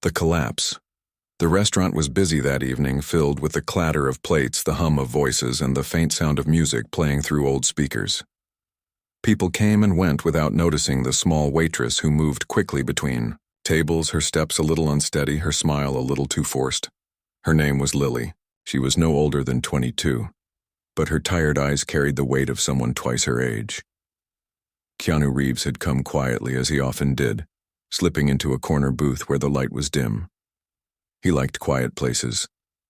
The collapse. The restaurant was busy that evening, filled with the clatter of plates, the hum of voices, and the faint sound of music playing through old speakers. People came and went without noticing the small waitress who moved quickly between tables, her steps a little unsteady, her smile a little too forced. Her name was Lily. She was no older than 22, but her tired eyes carried the weight of someone twice her age. Keanu Reeves had come quietly, as he often did, slipping into a corner booth where the light was dim. He liked quiet places,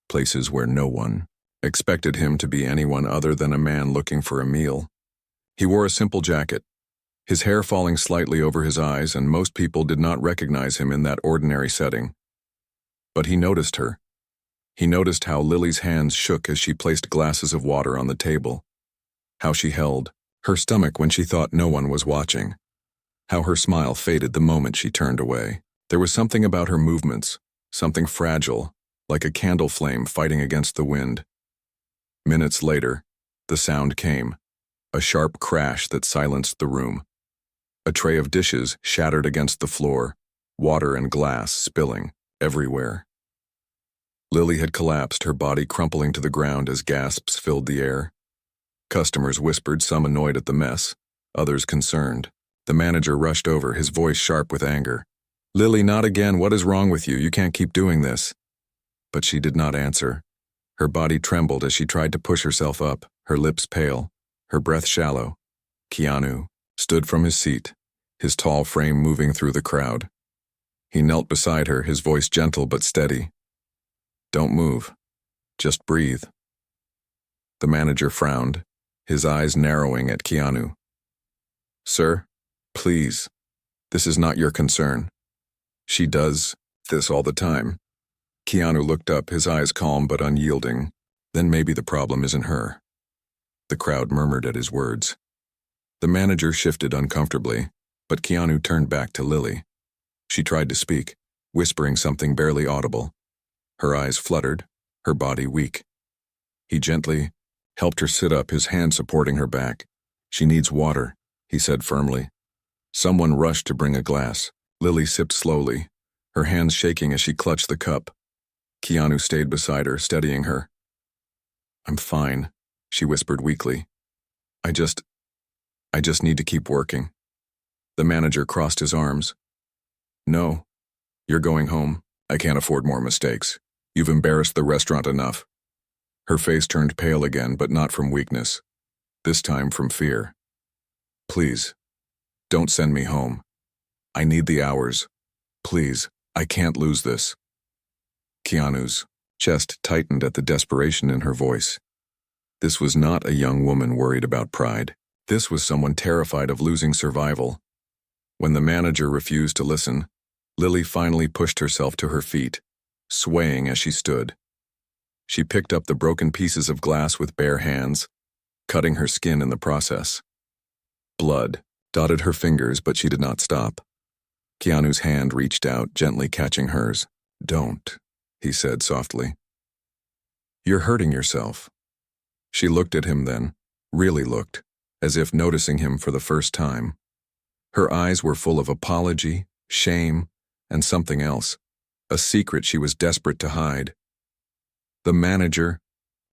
places where no one expected him to be anyone other than a man looking for a meal. He wore a simple jacket, his hair falling slightly over his eyes, and most people did not recognize him in that ordinary setting. But he noticed her. He noticed how Lily's hands shook as she placed glasses of water on the table, how she held her stomach when she thought no one was watching, how her smile faded the moment she turned away. There was something about her movements, something fragile, like a candle flame fighting against the wind. Minutes later, the sound came, a sharp crash that silenced the room. A tray of dishes shattered against the floor, water and glass spilling everywhere. Lily had collapsed, her body crumpling to the ground as gasps filled the air. Customers whispered, some annoyed at the mess, others concerned. The manager rushed over, his voice sharp with anger. "Lily, not again. What is wrong with you? You can't keep doing this." But she did not answer. Her body trembled as she tried to push herself up, her lips pale, her breath shallow. Keanu stood from his seat, his tall frame moving through the crowd. He knelt beside her, his voice gentle but steady. "Don't move. Just breathe." The manager frowned, his eyes narrowing at Keanu. "Sir, please. This is not your concern. She does this all the time." Keanu looked up, his eyes calm but unyielding. Then maybe the problem isn't her. The crowd murmured at his words. The manager shifted uncomfortably, but Keanu turned back to Lily. She tried to speak, whispering something barely audible. Her eyes fluttered, her body weak. He gently helped her sit up, his hand supporting her back. "She needs water," he said firmly. Someone rushed to bring a glass. Lily sipped slowly, her hands shaking as she clutched the cup. Keanu stayed beside her, steadying her. "I'm fine," she whispered weakly. I just need to keep working." The manager crossed his arms. "No, you're going home. I can't afford more mistakes. You've embarrassed the restaurant enough." Her face turned pale again, but not from weakness. This time from fear. "Please, don't send me home. I need the hours. Please, I can't lose this." Keanu's chest tightened at the desperation in her voice. This was not a young woman worried about pride. This was someone terrified of losing survival. When the manager refused to listen, Lily finally pushed herself to her feet, swaying as she stood. She picked up the broken pieces of glass with bare hands, cutting her skin in the process. Blood dotted her fingers, but she did not stop. Keanu's hand reached out, gently catching hers. "Don't," he said softly. "You're hurting yourself." She looked at him then, really looked, as if noticing him for the first time. Her eyes were full of apology, shame, and something else, a secret she was desperate to hide. The manager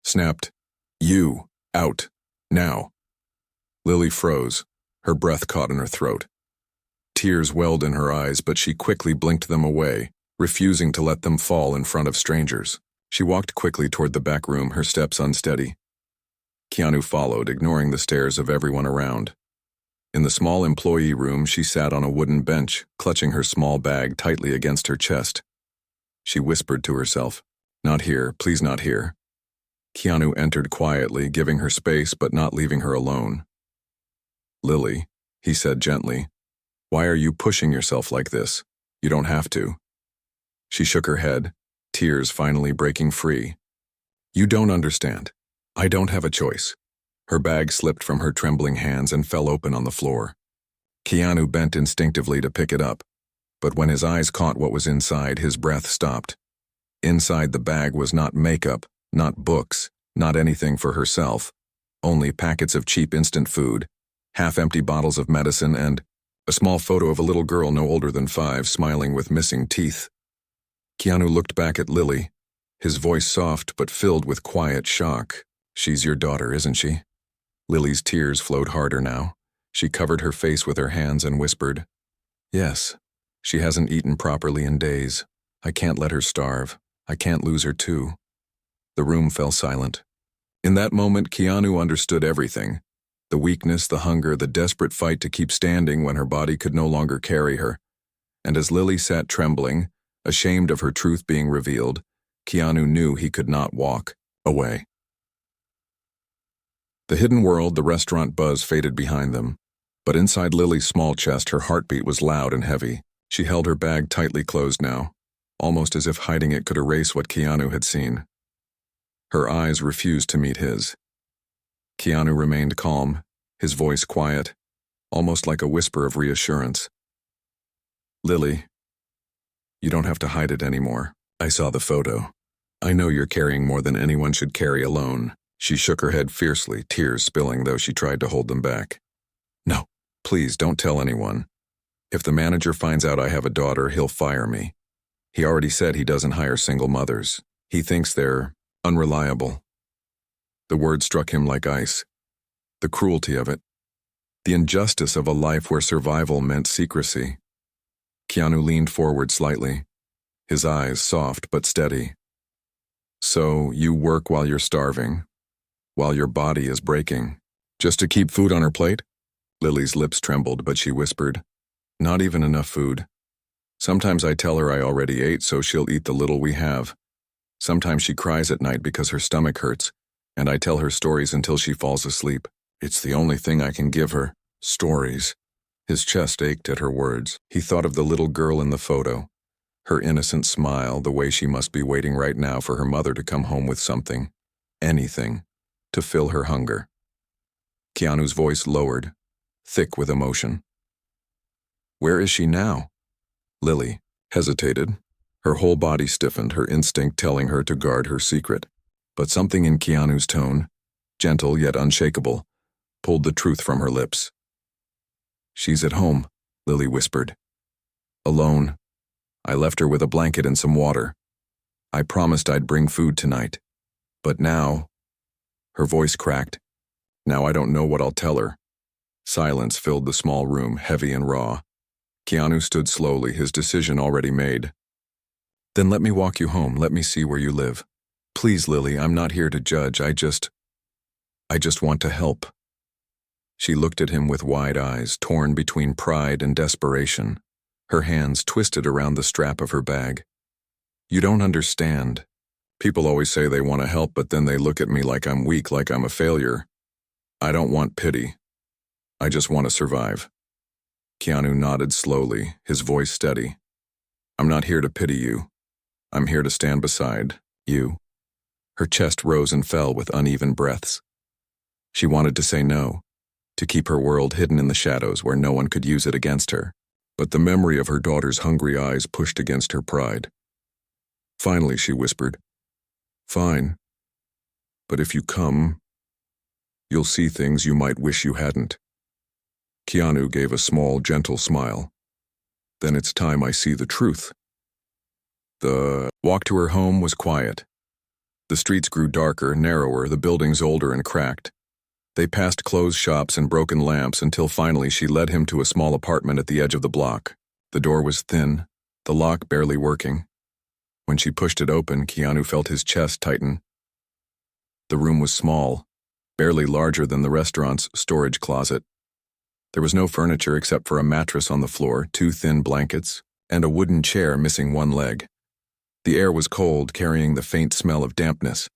snapped, "You, out, now." Lily froze, her breath caught in her throat. Tears welled in her eyes, but she quickly blinked them away, refusing to let them fall in front of strangers. She walked quickly toward the back room, her steps unsteady. Keanu followed, ignoring the stares of everyone around. In the small employee room, she sat on a wooden bench, clutching her small bag tightly against her chest. She whispered to herself, "Not here, please not here." Keanu entered quietly, giving her space but not leaving her alone. "Lily," he said gently, "why are you pushing yourself like this? You don't have to." She shook her head, tears finally breaking free. "You don't understand. I don't have a choice." Her bag slipped from her trembling hands and fell open on the floor. Keanu bent instinctively to pick it up, but when his eyes caught what was inside, his breath stopped. Inside the bag was not makeup, not books, not anything for herself, only packets of cheap instant food, half-empty bottles of medicine, and a small photo of a little girl no older than 5 smiling with missing teeth. Keanu looked back at Lily, his voice soft but filled with quiet shock. "She's your daughter, isn't she?" Lily's tears flowed harder now. She covered her face with her hands and whispered, "Yes. She hasn't eaten properly in days. I can't let her starve. I can't lose her too." The room fell silent. In that moment, Keanu understood everything. The weakness, the hunger, the desperate fight to keep standing when her body could no longer carry her. And as Lily sat trembling, ashamed of her truth being revealed, Keanu knew he could not walk away. The hidden world, the restaurant buzz faded behind them. But inside Lily's small chest, her heartbeat was loud and heavy. She held her bag tightly closed now, almost as if hiding it could erase what Keanu had seen. Her eyes refused to meet his. Keanu remained calm, his voice quiet, almost like a whisper of reassurance. "Lily, you don't have to hide it anymore. I saw the photo. I know you're carrying more than anyone should carry alone." She shook her head fiercely, tears spilling though she tried to hold them back. "No, please don't tell anyone. If the manager finds out I have a daughter, he'll fire me. He already said he doesn't hire single mothers. He thinks they're unreliable." The word struck him like ice. The cruelty of it. The injustice of a life where survival meant secrecy. Keanu leaned forward slightly, his eyes soft but steady. "So you work while you're starving, while your body is breaking, just to keep food on her plate?" Lily's lips trembled, but she whispered, "Not even enough food. Sometimes I tell her I already ate, so she'll eat the little we have. Sometimes she cries at night because her stomach hurts, and I tell her stories until she falls asleep. It's the only thing I can give her. Stories." His chest ached at her words. He thought of the little girl in the photo, her innocent smile, the way she must be waiting right now for her mother to come home with something, anything, to fill her hunger. Keanu's voice lowered, thick with emotion. "Where is she now?" Lily hesitated. Her whole body stiffened, her instinct telling her to guard her secret. But something in Keanu's tone, gentle yet unshakable, pulled the truth from her lips. "She's at home," Lily whispered. "Alone. I left her with a blanket and some water. I promised I'd bring food tonight. But now—" Her voice cracked. "Now I don't know what I'll tell her." Silence filled the small room, heavy and raw. Keanu stood slowly, his decision already made. "Then let me walk you home. Let me see where you live. Please, Lily, I'm not here to judge. I just want to help." She looked at him with wide eyes, torn between pride and desperation, her hands twisted around the strap of her bag. "You don't understand. People always say they want to help, but then they look at me like I'm weak, like I'm a failure. I don't want pity. I just want to survive." Keanu nodded slowly, his voice steady. "I'm not here to pity you. I'm here to stand beside you." Her chest rose and fell with uneven breaths. She wanted to say no, to keep her world hidden in the shadows where no one could use it against her. But the memory of her daughter's hungry eyes pushed against her pride. Finally, she whispered, "Fine. But if you come, you'll see things you might wish you hadn't." Keanu gave a small, gentle smile. "Then it's time I see the truth." The walk to her home was quiet. The streets grew darker, narrower, the buildings older and cracked. They passed closed shops and broken lamps until finally she led him to a small apartment at the edge of the block. The door was thin, the lock barely working. When she pushed it open, Keanu felt his chest tighten. The room was small, barely larger than the restaurant's storage closet. There was no furniture except for a mattress on the floor, 2 thin blankets, and a wooden chair missing one leg. The air was cold, carrying the faint smell of dampness.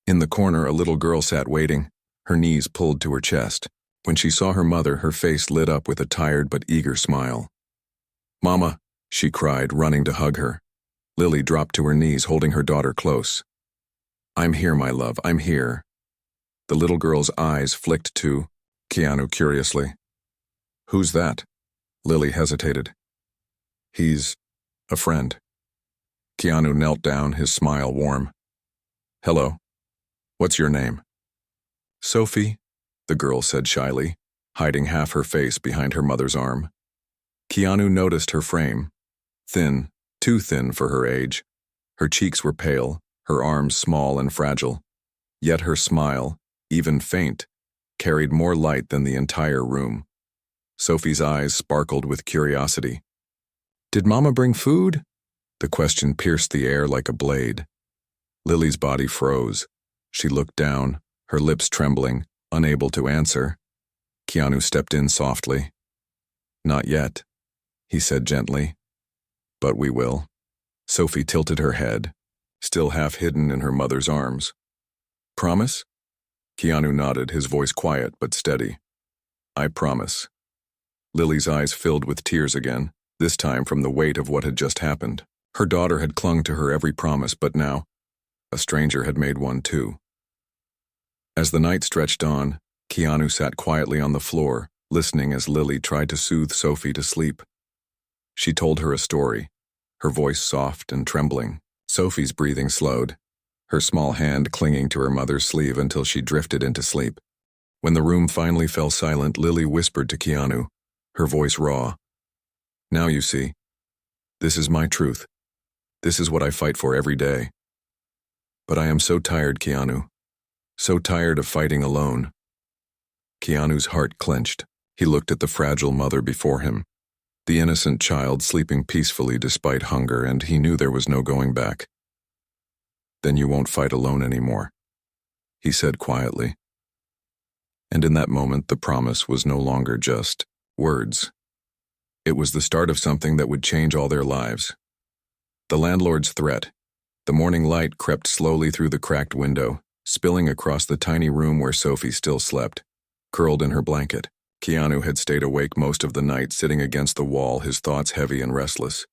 In the corner, a little girl sat waiting, her knees pulled to her chest. When she saw her mother, her face lit up with a tired but eager smile. "Mama," she cried, running to hug her. Lily dropped to her knees, holding her daughter close. "I'm here, my love, I'm here." The little girl's eyes flicked to Keanu curiously. "Who's that?" Lily hesitated. "He's a friend." Keanu knelt down, his smile warm. "Hello. What's your name?" "Sophie," the girl said shyly, hiding half her face behind her mother's arm. Keanu noticed her frame, thin, too thin for her age. Her cheeks were pale, her arms small and fragile. Yet her smile, even faint, carried more light than the entire room. Sophie's eyes sparkled with curiosity. "Did Mama bring food?" The question pierced the air like a blade. Lily's body froze. She looked down, her lips trembling, unable to answer. Keanu stepped in softly. "Not yet," he said gently. "But we will." Sophie tilted her head, still half hidden in her mother's arms. "Promise?" Keanu nodded, his voice quiet but steady. "I promise." Lily's eyes filled with tears again, this time from the weight of what had just happened. Her daughter had clung to her every promise, but now, a stranger had made one too. As the night stretched on, Keanu sat quietly on the floor, listening as Lily tried to soothe Sophie to sleep. She told her a story, her voice soft and trembling. Sophie's breathing slowed, her small hand clinging to her mother's sleeve until she drifted into sleep. When the room finally fell silent, Lily whispered to Keanu, her voice raw. "Now you see. This is my truth. This is what I fight for every day. But I am so tired, Keanu. So tired of fighting alone." Keanu's heart clenched. He looked at the fragile mother before him, the innocent child sleeping peacefully despite hunger, and he knew there was no going back. "Then you won't fight alone anymore," he said quietly. And in that moment, the promise was no longer just words. It was the start of something that would change all their lives. The landlord's threat. The morning light crept slowly through the cracked window, spilling across the tiny room where Sophie still slept, curled in her blanket. Keanu had stayed awake most of the night, sitting against the wall, his thoughts heavy and restless.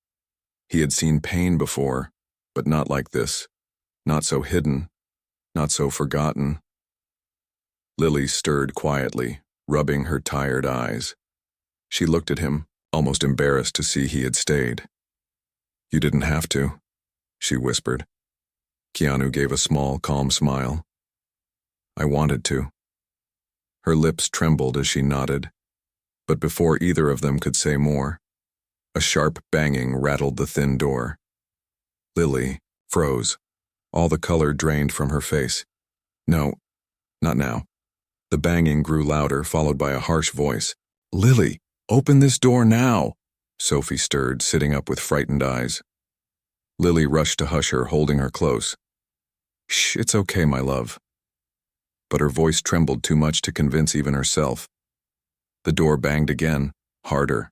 He had seen pain before, but not like this. Not so hidden, not so forgotten. Lily stirred quietly, rubbing her tired eyes. She looked at him, almost embarrassed to see he had stayed. "You didn't have to," she whispered. Keanu gave a small, calm smile. "I wanted to." Her lips trembled as she nodded, but before either of them could say more, a sharp banging rattled the thin door. Lily froze, all the color drained from her face. "No, not now." The banging grew louder, followed by a harsh voice. "Lily, open this door now!" Sophie stirred, sitting up with frightened eyes. Lily rushed to hush her, holding her close. "Shh, it's okay, my love." But her voice trembled too much to convince even herself. The door banged again, harder.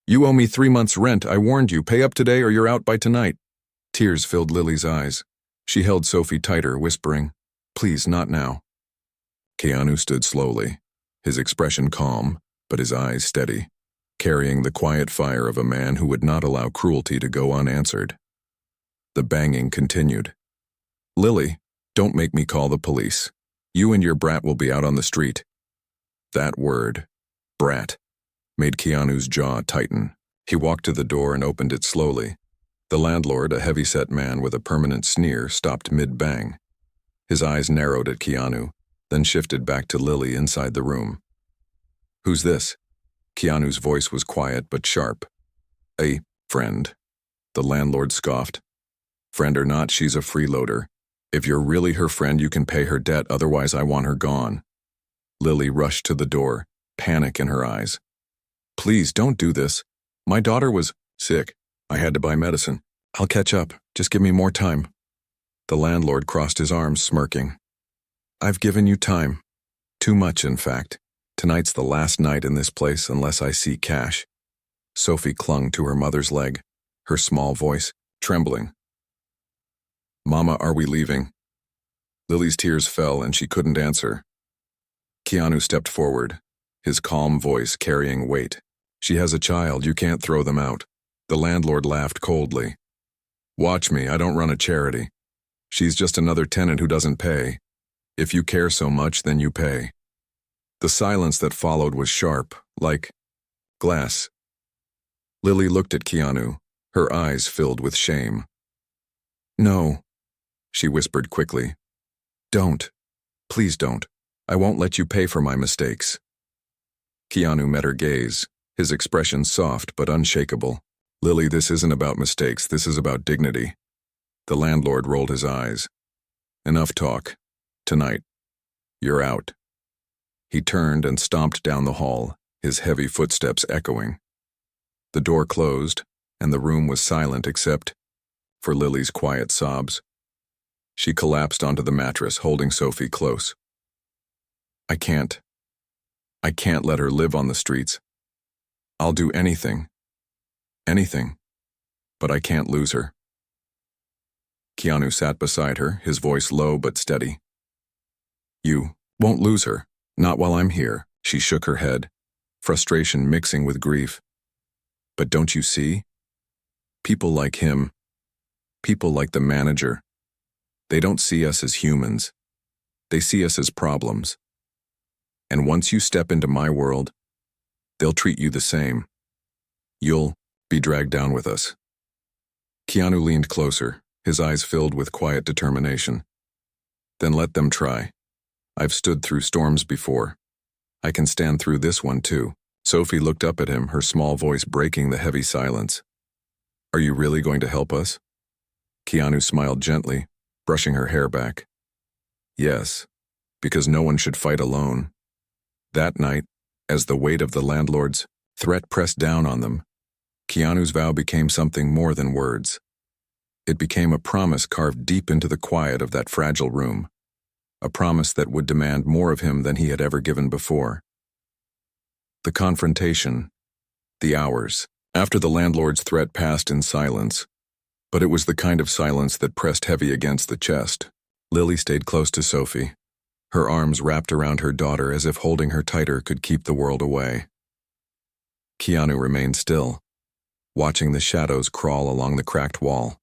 "You owe me 3 months' rent. I warned you. Pay up today or you're out by tonight." Tears filled Lily's eyes. She held Sophie tighter, whispering, "Please, not now." Keanu stood slowly, his expression calm, but his eyes steady, carrying the quiet fire of a man who would not allow cruelty to go unanswered. The banging continued. "Lily, don't make me call the police. You and your brat will be out on the street." That word, brat, made Keanu's jaw tighten. He walked to the door and opened it slowly. The landlord, a heavy-set man with a permanent sneer, stopped mid-bang. His eyes narrowed at Keanu, then shifted back to Lily inside the room. "Who's this?" Keanu's voice was quiet but sharp. "A friend," the landlord scoffed. "Friend or not, she's a freeloader. If you're really her friend, you can pay her debt, otherwise I want her gone." Lily rushed to the door, panic in her eyes. "Please, don't do this. My daughter was sick. I had to buy medicine. I'll catch up. Just give me more time." The landlord crossed his arms, smirking. "I've given you time. Too much, in fact. Tonight's the last night in this place unless I see cash." Sophie clung to her mother's leg, her small voice trembling. "Mama, are we leaving?" Lily's tears fell and she couldn't answer. Keanu stepped forward, his calm voice carrying weight. "She has a child, you can't throw them out." The landlord laughed coldly. "Watch me, I don't run a charity. She's just another tenant who doesn't pay. If you care so much, then you pay." The silence that followed was sharp, like glass. Lily looked at Keanu, her eyes filled with shame. "No," she whispered quickly. "Don't. Please don't. I won't let you pay for my mistakes." Keanu met her gaze, his expression soft but unshakable. Lily, this isn't about mistakes, this is about dignity. The landlord rolled his eyes. Enough talk. Tonight. You're out. He turned and stomped down the hall, his heavy footsteps echoing. The door closed, and the room was silent except for Lily's quiet sobs. She collapsed onto the mattress, holding Sophie close. I can't let her live on the streets. I'll do anything, but I can't lose her. Keanu sat beside her, his voice low but steady. You won't lose her, not while I'm here. She shook her head, frustration mixing with grief. But don't you see? People like him, people like the manager, they don't see us as humans. They see us as problems. And once you step into my world, they'll treat you the same. You'll be dragged down with us. Keanu leaned closer, his eyes filled with quiet determination. Then let them try. I've stood through storms before. I can stand through this one too. Sophie looked up at him, her small voice breaking the heavy silence. Are you really going to help us? Keanu smiled gently, brushing her hair back. Yes, because no one should fight alone. That night, as the weight of the landlord's threat pressed down on them, Keanu's vow became something more than words. It became a promise carved deep into the quiet of that fragile room, a promise that would demand more of him than he had ever given before. The confrontation, the hours, after the landlord's threat passed in silence, but it was the kind of silence that pressed heavy against the chest. Lily stayed close to Sophie, her arms wrapped around her daughter as if holding her tighter could keep the world away. Keanu remained still, watching the shadows crawl along the cracked wall.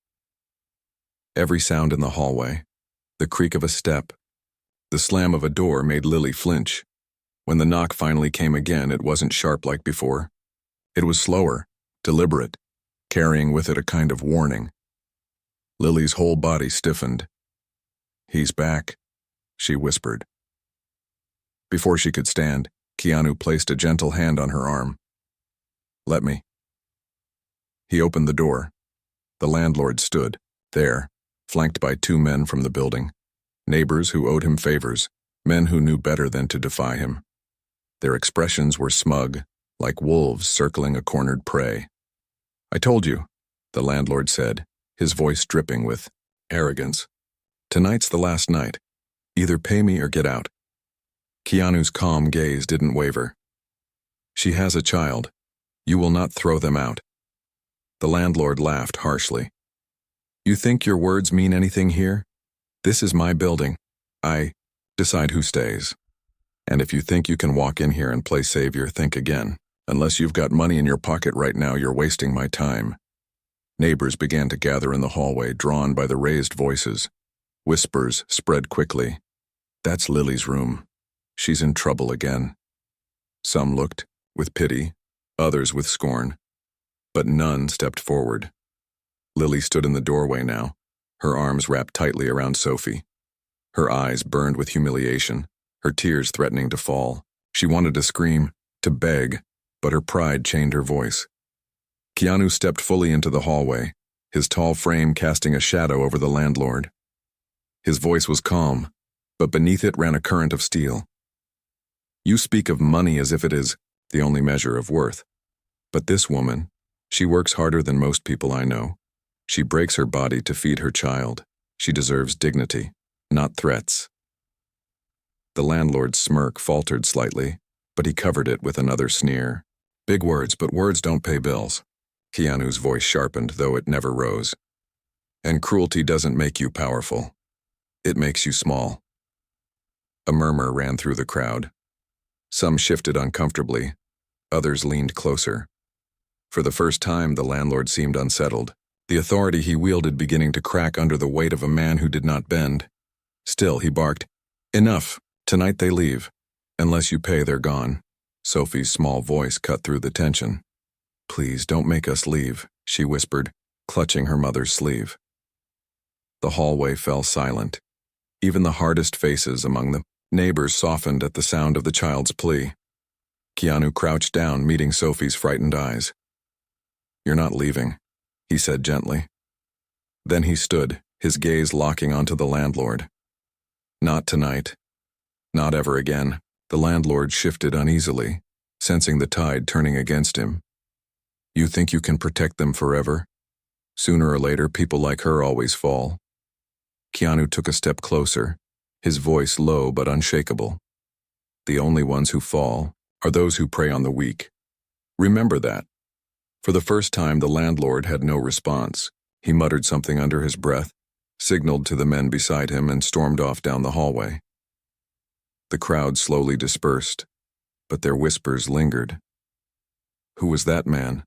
Every sound in the hallway, the creak of a step, the slam of a door made Lily flinch. When the knock finally came again, it wasn't sharp like before. It was slower, deliberate, carrying with it a kind of warning. Lily's whole body stiffened. He's back, she whispered. Before she could stand, Keanu placed a gentle hand on her arm. Let me. He opened the door. The landlord stood, there, flanked by two men from the building, neighbors who owed him favors, men who knew better than to defy him. Their expressions were smug, like wolves circling a cornered prey. I told you, the landlord said, his voice dripping with arrogance. Tonight's the last night. Either pay me or get out. Keanu's calm gaze didn't waver. She has a child. You will not throw them out. The landlord laughed harshly. You think your words mean anything here? This is my building. I decide who stays. And if you think you can walk in here and play savior, think again. Unless you've got money in your pocket right now, you're wasting my time. Neighbors began to gather in the hallway, drawn by the raised voices. Whispers spread quickly. That's Lily's room. She's in trouble again. Some looked with pity, others with scorn, but none stepped forward. Lily stood in the doorway now, her arms wrapped tightly around Sophie. Her eyes burned with humiliation, her tears threatening to fall. She wanted to scream, to beg, but her pride chained her voice. Keanu stepped fully into the hallway, his tall frame casting a shadow over the landlord. His voice was calm, but beneath it ran a current of steel. You speak of money as if it is the only measure of worth. But this woman, she works harder than most people I know. She breaks her body to feed her child. She deserves dignity, not threats. The landlord's smirk faltered slightly, but he covered it with another sneer. Big words, but words don't pay bills. Keanu's voice sharpened, though it never rose. And cruelty doesn't make you powerful. It makes you small. A murmur ran through the crowd. Some shifted uncomfortably, others leaned closer. For the first time, the landlord seemed unsettled, the authority he wielded beginning to crack under the weight of a man who did not bend. Still, he barked, Enough, tonight they leave. Unless you pay, they're gone. Sophie's small voice cut through the tension. Please, don't make us leave, she whispered, clutching her mother's sleeve. The hallway fell silent. Even the hardest faces among the neighbors softened at the sound of the child's plea. Keanu crouched down, meeting Sophie's frightened eyes. "You're not leaving," he said gently. Then he stood, his gaze locking onto the landlord. "Not tonight. Not ever again." The landlord shifted uneasily, sensing the tide turning against him. "You think you can protect them forever? Sooner or later, people like her always fall." Keanu took a step closer, his voice low but unshakable. "The only ones who fall are those who prey on the weak. Remember that." For the first time, the landlord had no response. He muttered something under his breath, signaled to the men beside him, and stormed off down the hallway. The crowd slowly dispersed, but their whispers lingered. Who was that man?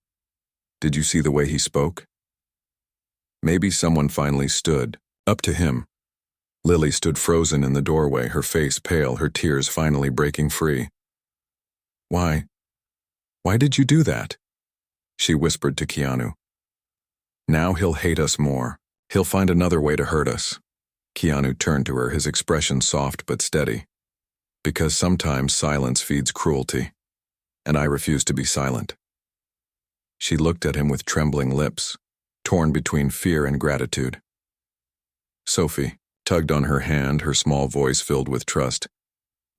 Did you see the way he spoke? Maybe someone finally stood up to him. Lily stood frozen in the doorway, her face pale, her tears finally breaking free. Why did you do that?" she whispered to Keanu. "Now he'll hate us more. He'll find another way to hurt us." Keanu turned to her, his expression soft but steady. "Because sometimes silence feeds cruelty, and I refuse to be silent." She looked at him with trembling lips, torn between fear and gratitude. Sophie tugged on her hand, her small voice filled with trust.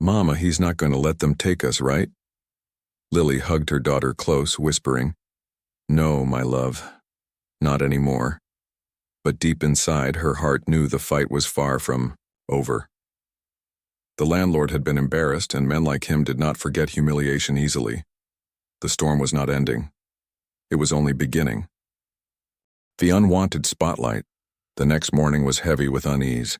"Mama, he's not going to let them take us, right?" Lily hugged her daughter close, whispering, "No, my love, not anymore." But deep inside, her heart knew the fight was far from over. The landlord had been embarrassed, and men like him did not forget humiliation easily. The storm was not ending. It was only beginning. The unwanted spotlight the next morning was heavy with unease.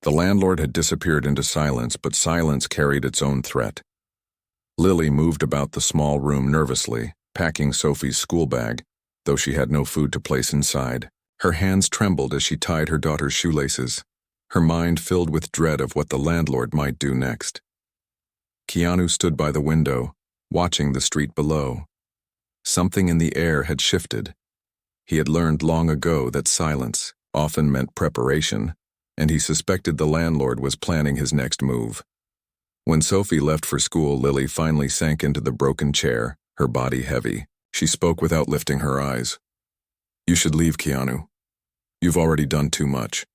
The landlord had disappeared into silence, but silence carried its own threat. Lily moved about the small room nervously, packing Sophie's school bag, though she had no food to place inside. Her hands trembled as she tied her daughter's shoelaces, her mind filled with dread of what the landlord might do next. Keanu stood by the window, watching the street below. Something in the air had shifted. He had learned long ago that silence often meant preparation, and he suspected the landlord was planning his next move. When Sophie left for school, Lily finally sank into the broken chair, her body heavy. She spoke without lifting her eyes. "You should leave, Keanu. You've already done too much.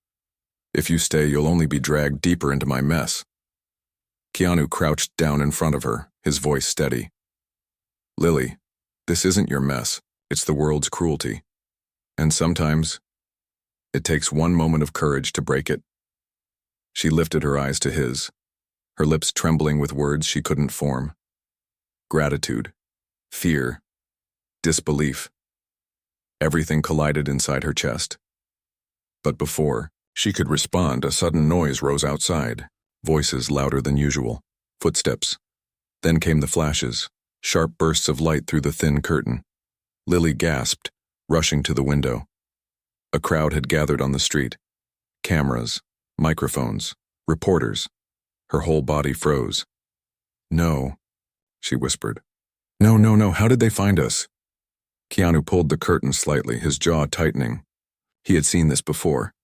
If you stay, you'll only be dragged deeper into my mess." Keanu crouched down in front of her, his voice steady. "Lily, this isn't your mess. It's the world's cruelty. And sometimes, it takes one moment of courage to break it." She lifted her eyes to his, her lips trembling with words she couldn't form. Gratitude, fear, disbelief. Everything collided inside her chest. But before she could respond, a sudden noise rose outside, voices louder than usual, footsteps. Then came the flashes, sharp bursts of light through the thin curtain. Lily gasped, rushing to the window. A crowd had gathered on the street. Cameras, microphones, reporters. Her whole body froze. "No," she whispered. No, how did they find us?" Keanu pulled the curtain slightly, his jaw tightening. He had seen this before.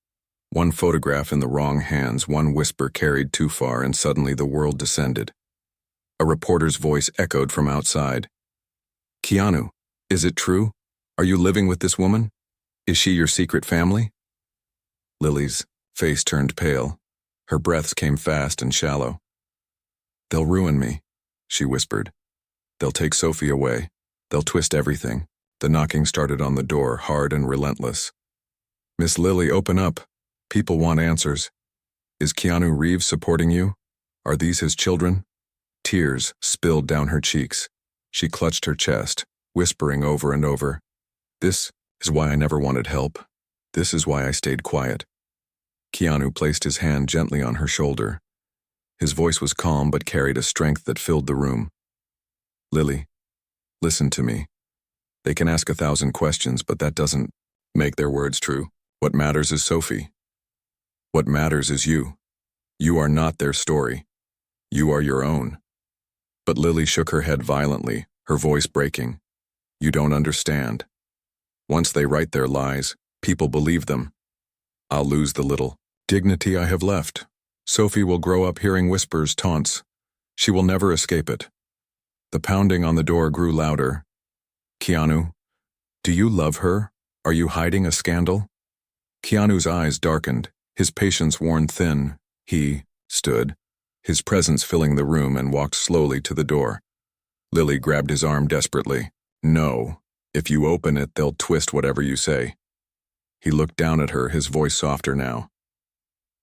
One photograph in the wrong hands, one whisper carried too far, and suddenly the world descended. A reporter's voice echoed from outside. "Keanu, is it true? Are you living with this woman? Is she your secret family?" Lily's face turned pale. Her breaths came fast and shallow. "They'll ruin me," she whispered. "They'll take Sophie away. They'll twist everything." The knocking started on the door, hard and relentless. "Miss Lily, open up. People want answers. Is Keanu Reeves supporting you? Are these his children?" Tears spilled down her cheeks. She clutched her chest, whispering over and over, "This is why I never wanted help. This is why I stayed quiet." Keanu placed his hand gently on her shoulder. His voice was calm but carried a strength that filled the room. "Lily, listen to me. They can ask 1,000 questions, but that doesn't make their words true. What matters is Sophie. What matters is you. You are not their story. You are your own." But Lily shook her head violently, her voice breaking. "You don't understand. Once they write their lies, people believe them. I'll lose the little dignity I have left. Sophie will grow up hearing whispers, taunts. She will never escape it." The pounding on the door grew louder. "Keanu, Do you love her? Are you hiding a scandal? Keanu's eyes darkened, his patience worn thin. He stood, his presence filling the room, and walked slowly to the door. Lily grabbed his arm desperately. No. If you open it, they'll twist whatever you say. He looked down at her, his voice softer now.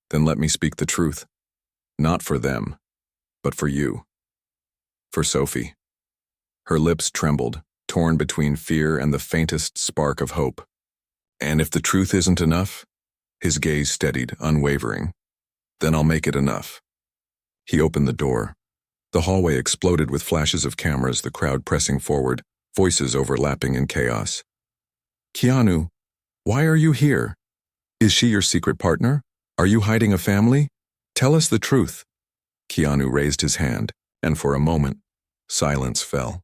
Then let me speak the truth. Not for them, but for you. For Sophie. Her lips trembled, torn between fear and the faintest spark of hope. And if the truth isn't enough? His gaze steadied, unwavering. Then I'll make it enough. He opened the door. The hallway exploded with flashes of cameras, the crowd pressing forward, voices overlapping in chaos. Keanu, why are you here? Is she your secret partner? Are you hiding a family? Tell us the truth. Keanu raised his hand, and for a moment, silence fell.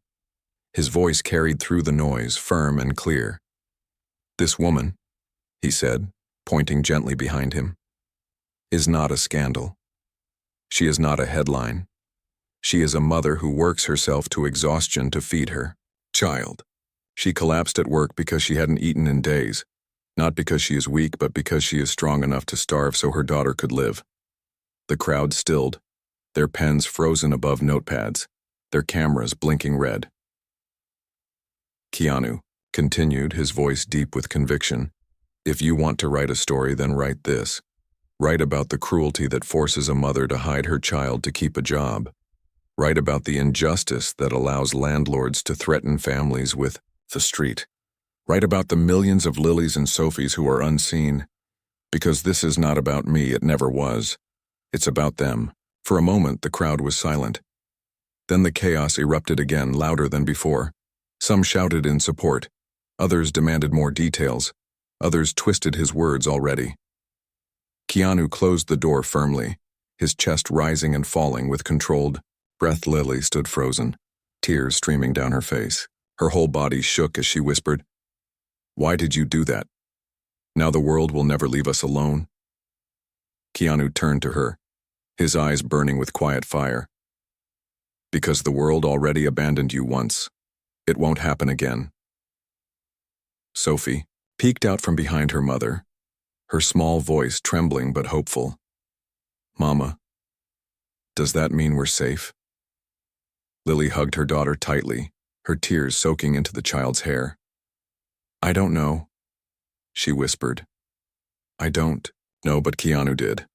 His voice carried through the noise, firm and clear. This woman, he said, pointing gently behind him, is not a scandal. She is not a headline. She is a mother who works herself to exhaustion to feed her child. She collapsed at work because she hadn't eaten in days, not because she is weak, but because she is strong enough to starve so her daughter could live. The crowd stilled, their pens frozen above notepads, their cameras blinking red. Keanu continued, his voice deep with conviction. If you want to write a story, then write this. Write about the cruelty that forces a mother to hide her child to keep a job. Write about the injustice that allows landlords to threaten families with the street. Write about the millions of Lilies and Sophies who are unseen. Because this is not about me, it never was. It's about them. For a moment, the crowd was silent. Then the chaos erupted again, louder than before. Some shouted in support. Others demanded more details. Others twisted his words already. Keanu closed the door firmly, his chest rising and falling with controlled breath. Lily stood frozen, tears streaming down her face. Her whole body shook as she whispered, "Why did you do that? Now the world will never leave us alone?" Keanu turned to her, his eyes burning with quiet fire. "Because the world already abandoned you once. It won't happen again." Sophie peeked out from behind her mother, her small voice trembling but hopeful. "Mama, does that mean we're safe?" Lily hugged her daughter tightly, her tears soaking into the child's hair. "I don't know," she whispered. "I don't know, but Keanu did."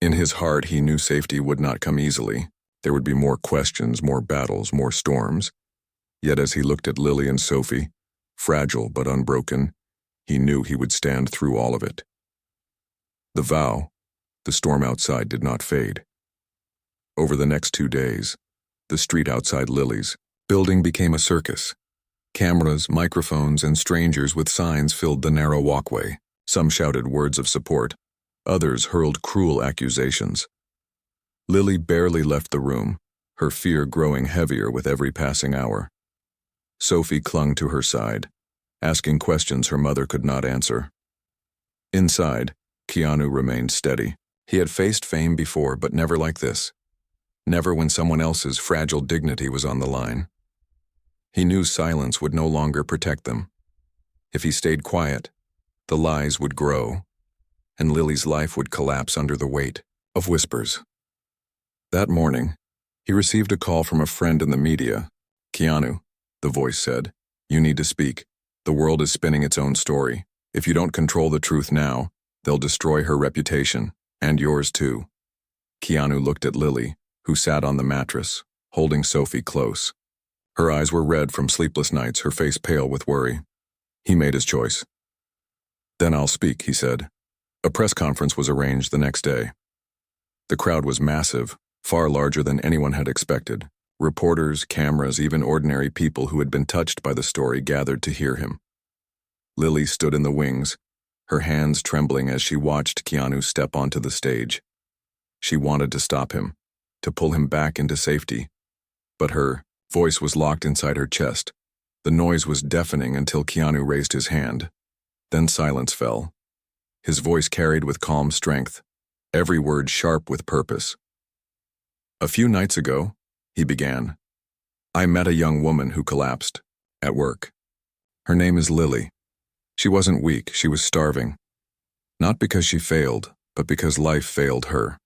In his heart, he knew safety would not come easily. There would be more questions, more battles, more storms. Yet as he looked at Lily and Sophie, fragile but unbroken, he knew he would stand through all of it. The vow, the storm outside, did not fade. Over the next 2 days, the street outside Lily's building became a circus. Cameras, microphones, and strangers with signs filled the narrow walkway. Some shouted words of support. Others hurled cruel accusations. Lily barely left the room, her fear growing heavier with every passing hour. Sophie clung to her side, asking questions her mother could not answer. Inside, Keanu remained steady. He had faced fame before, but never like this. Never when someone else's fragile dignity was on the line. He knew silence would no longer protect them. If he stayed quiet, the lies would grow, and Lily's life would collapse under the weight of whispers. That morning, he received a call from a friend in the media. "Keanu," the voice said, "you need to speak. The world is spinning its own story. If you don't control the truth now, they'll destroy her reputation, and yours too." Keanu looked at Lily, who sat on the mattress, holding Sophie close. Her eyes were red from sleepless nights, her face pale with worry. He made his choice. "Then I'll speak," he said. A press conference was arranged the next day. The crowd was massive, far larger than anyone had expected. Reporters, cameras, even ordinary people who had been touched by the story gathered to hear him. Lily stood in the wings, her hands trembling as she watched Keanu step onto the stage. She wanted to stop him, to pull him back into safety, but her voice was locked inside her chest. The noise was deafening until Keanu raised his hand. Then silence fell. His voice carried with calm strength, every word sharp with purpose. "A few nights ago," he began, "I met a young woman who collapsed at work. Her name is Lily. She wasn't weak, she was starving. Not because she failed, but because life failed her.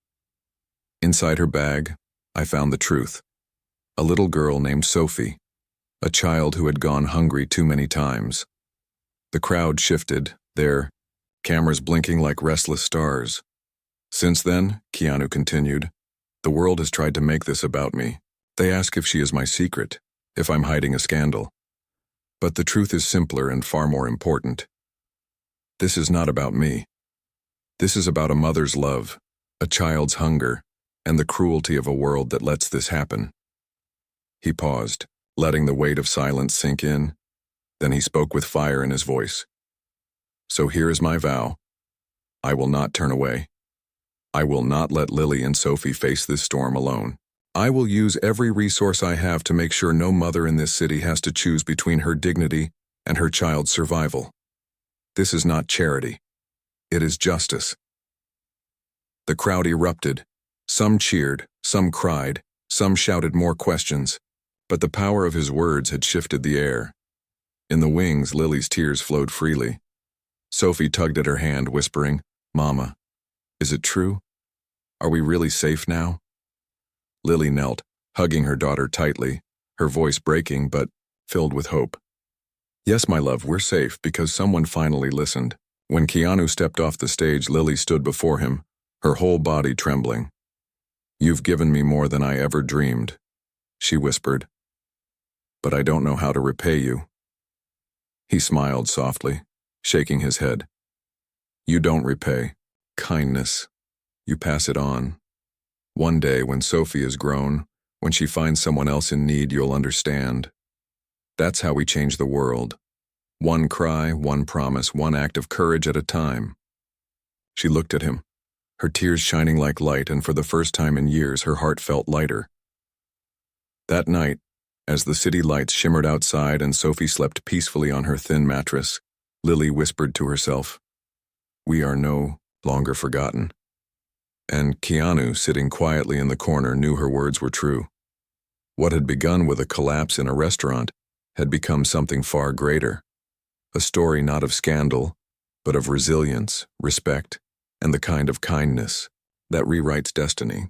Inside her bag, I found the truth. A little girl named Sophie, a child who had gone hungry too many times. The crowd shifted, their cameras blinking like restless stars. Since then, Keanu continued, the world has tried to make this about me. They ask if she is my secret, if I'm hiding a scandal. But the truth is simpler and far more important. This is not about me. This is about a mother's love, a child's hunger, and the cruelty of a world that lets this happen. He paused, letting the weight of silence sink in. Then he spoke with fire in his voice. So here is my vow. I will not turn away. I will not let Lily and Sophie face this storm alone. I will use every resource I have to make sure no mother in this city has to choose between her dignity and her child's survival. This is not charity. It is justice. The crowd erupted. Some cheered, some cried, some shouted more questions, but the power of his words had shifted the air. In the wings, Lily's tears flowed freely. Sophie tugged at her hand, whispering, "Mama, is it true? Are we really safe now?" Lily knelt, hugging her daughter tightly, her voice breaking but filled with hope. "Yes, my love, we're safe because someone finally listened." When Keanu stepped off the stage, Lily stood before him, her whole body trembling. "You've given me more than I ever dreamed," she whispered. "But I don't know how to repay you." He smiled softly, shaking his head. "You don't repay kindness. You pass it on. One day, when Sophie is grown, when she finds someone else in need, you'll understand. That's how we change the world. One cry, one promise, one act of courage at a time." She looked at him, her tears shining like light, and for the first time in years, her heart felt lighter. That night, as the city lights shimmered outside and Sophie slept peacefully on her thin mattress, Lily whispered to herself, "We are no longer forgotten." And Keanu, sitting quietly in the corner, knew her words were true. What had begun with a collapse in a restaurant had become something far greater. A story not of scandal, but of resilience, respect, and the kind of kindness that rewrites destiny.